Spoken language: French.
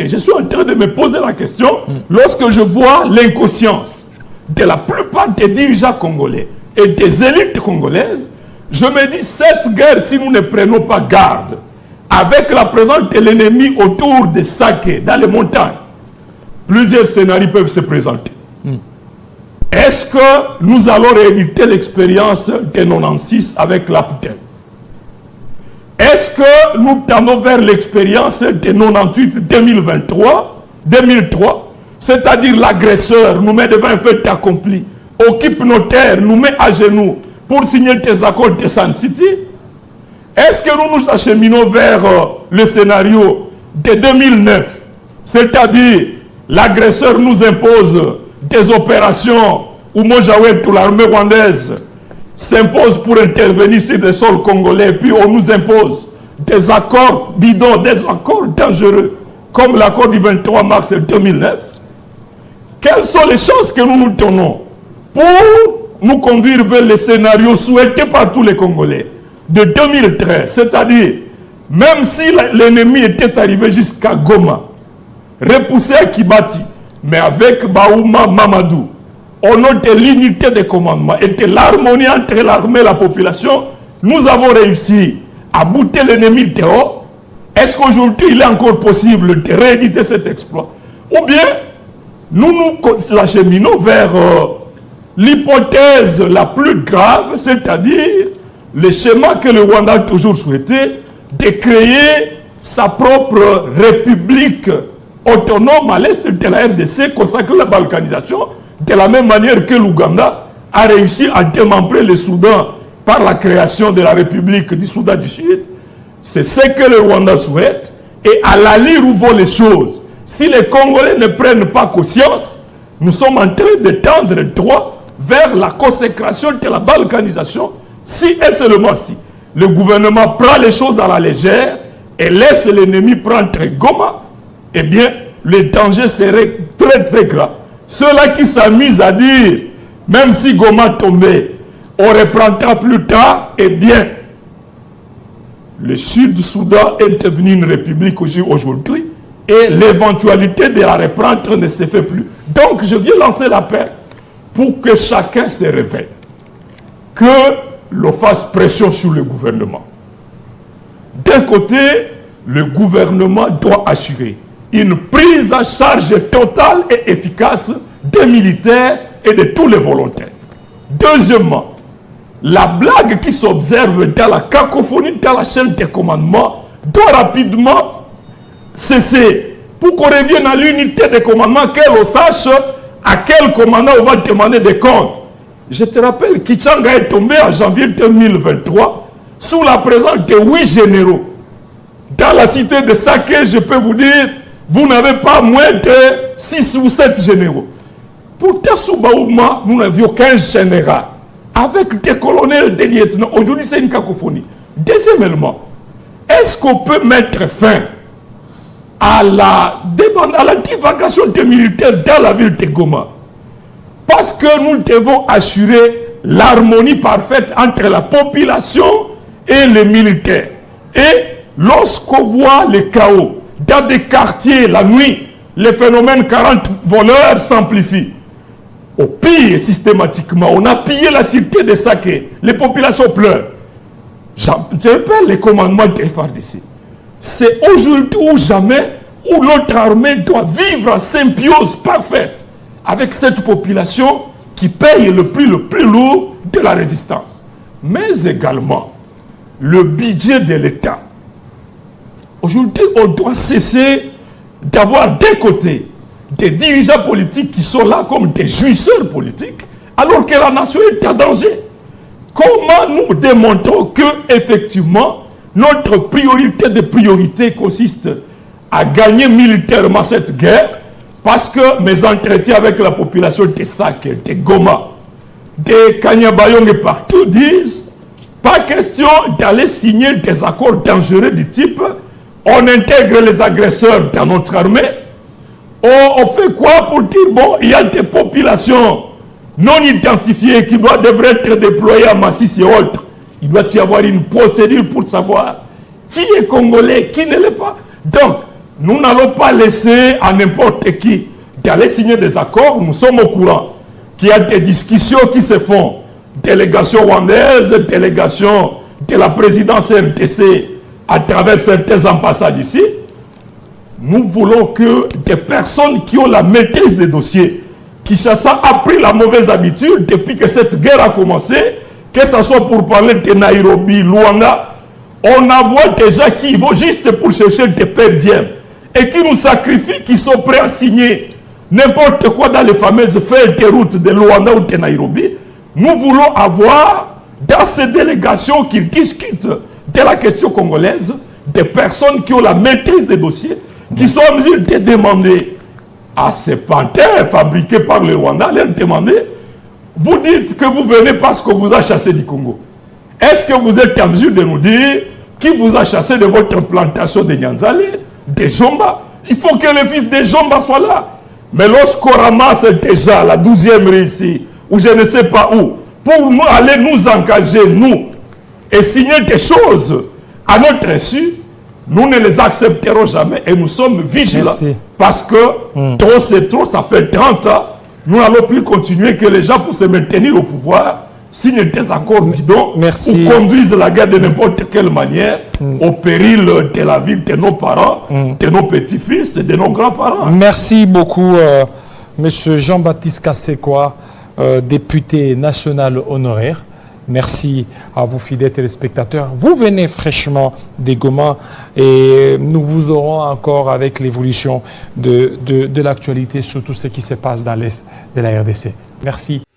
je suis en train de me poser la question, lorsque je vois l'inconscience de la plupart des dirigeants congolais et des élites congolaises, je me dis, cette guerre, si nous ne prenons pas garde, avec la présence de l'ennemi autour de Saké, dans les montagnes, plusieurs scénarios peuvent se présenter. Est-ce que nous allons rééditer l'expérience de 96 avec l'AFDEL? Est-ce que nous tendons vers l'expérience de 98-2003, c'est-à-dire l'agresseur nous met devant un fait accompli, occupe nos terres, nous met à genoux pour signer des accords de Sun City? Est-ce que nous nous acheminons vers le scénario de 2009, c'est-à-dire l'agresseur nous impose des opérations où Mojawet ou l'armée rwandaise s'impose pour intervenir sur le sol congolais, puis on nous impose des accords bidons, des accords dangereux, comme l'accord du 23 mars 2009. Quelles sont les chances que nous nous donnons pour nous conduire vers le scénario souhaité par tous les Congolais de 2013, c'est-à-dire, même si l'ennemi était arrivé jusqu'à Goma, repoussé à Kibati, mais avec Baouma Mamadou, au nom de l'unité de commandement et de l'harmonie entre l'armée et la population, nous avons réussi à bouter l'ennemi dehors. Est-ce qu'aujourd'hui il est encore possible de rééditer cet exploit? Ou bien nous nous acheminons vers l'hypothèse la plus grave, c'est-à-dire le schéma que le Rwanda a toujours souhaité, de créer sa propre république autonome à l'est de la RDC, consacrée à la balkanisation, de la même manière que l'Ouganda a réussi à démembrer le Soudan par la création de la République du Soudan du Sud. C'est ce que le Rwanda souhaite. Et à l'allure où vont les choses, si les Congolais ne prennent pas conscience, nous sommes en train de tendre droit vers la consécration de la balkanisation, si et seulement si le gouvernement prend les choses à la légère et laisse l'ennemi prendre Goma, eh bien, le danger serait très très grave. Ceux-là qui s'amusent à dire, même si Goma tombait, on reprendra plus tard, eh bien, le Sud du Soudan est devenu une république aujourd'hui et l'éventualité de la reprendre ne se fait plus. Donc, je viens lancer l'appel pour que chacun se réveille, que l'on fasse pression sur le gouvernement. D'un côté, le gouvernement doit assurer une prise en charge totale et efficace des militaires et de tous les volontaires. Deuxièmement, la blague qui s'observe dans la cacophonie, dans la chaîne de commandement, doit rapidement cesser pour qu'on revienne à l'unité de commandement, qu'on sache à quel commandant on va demander des comptes. Je te rappelle, Kichanga est tombé en janvier 2023 sous la présence de 8 généraux. Dans la cité de Saké, je peux vous dire, vous n'avez pas moins de 6 ou 7 généraux. Pourtant, sous Baouma, nous n'avions qu'un général, avec des colonels, des lieutenants. Aujourd'hui, c'est une cacophonie. Deuxièmement, est-ce qu'on peut mettre fin à la divagation des militaires dans la ville de Goma? Parce que nous devons assurer l'harmonie parfaite entre la population et les militaires. Et lorsqu'on voit le chaos dans des quartiers la nuit, les phénomènes 40 voleurs s'amplifient. Au pire, systématiquement, on a pillé la cité de Saké. Les populations pleurent. Je rappelle les commandements de FARDC. C'est aujourd'hui ou jamais où notre armée doit vivre en symbiose parfaite avec cette population qui paye le prix le plus lourd de la résistance. Mais également, le budget de l'État. Aujourd'hui, on doit cesser d'avoir d'un côté des dirigeants politiques qui sont là comme des jouisseurs politiques, alors que la nation est en danger. Comment nous démontrons que, effectivement, notre priorité de priorité consiste à gagner militairement cette guerre, parce que mes entretiens avec la population de Saké, de Goma, de Kanyabayong et partout disent, pas question d'aller signer des accords dangereux du type on intègre les agresseurs dans notre armée. On fait quoi pour dire, bon, il y a des populations non identifiées qui devraient être déployées à Massis et autres. Il doit y avoir une procédure pour savoir qui est congolais, qui ne l'est pas. Donc, nous n'allons pas laisser à n'importe qui d'aller signer des accords. Nous sommes au courant qu'il y a des discussions qui se font. Délégation rwandaise, délégation de la présidence RDC à travers certaines ambassades ici. Nous voulons que des personnes qui ont la maîtrise des dossiers, Kinshasa a pris la mauvaise habitude depuis que cette guerre a commencé, que ce soit pour parler de Nairobi, Luanda, on envoie des gens qui vont juste pour chercher des perdièmes et qui nous sacrifient, qui sont prêts à signer n'importe quoi dans les fameuses feuilles de route de Luanda ou de Nairobi. Nous voulons avoir dans ces délégations qui discutent de la question congolaise des personnes qui ont la maîtrise des dossiers, qui sont en mesure de demander à ces panthères fabriqués par le Rwanda, leur demander, vous dites que vous venez parce que vous a chassé du Congo. Est-ce que vous êtes en mesure de nous dire qui vous a chassé de votre plantation de Nyanzale, de Jomba? Il faut que les fils de Jomba soient là. Mais lorsqu'on ramasse déjà la 12e rue ici, ou je ne sais pas où, pour nous aller nous engager, nous, et signer des choses à notre insu, nous ne les accepterons jamais et nous sommes vigilants. Merci. Parce que trop c'est trop, ça fait 30 ans, nous n'allons plus continuer que les gens pour se maintenir au pouvoir signent des accords bidons ou conduisent la guerre de n'importe quelle manière au péril de la vie de nos parents, de nos petits-fils et de nos grands-parents. Merci beaucoup, Monsieur Jean-Baptiste Kasekwa, député national honoraire. Merci à vous, fidèles téléspectateurs. Vous venez fraîchement des Goma et nous vous aurons encore avec l'évolution de l'actualité sur tout ce qui se passe dans l'Est de la RDC. Merci.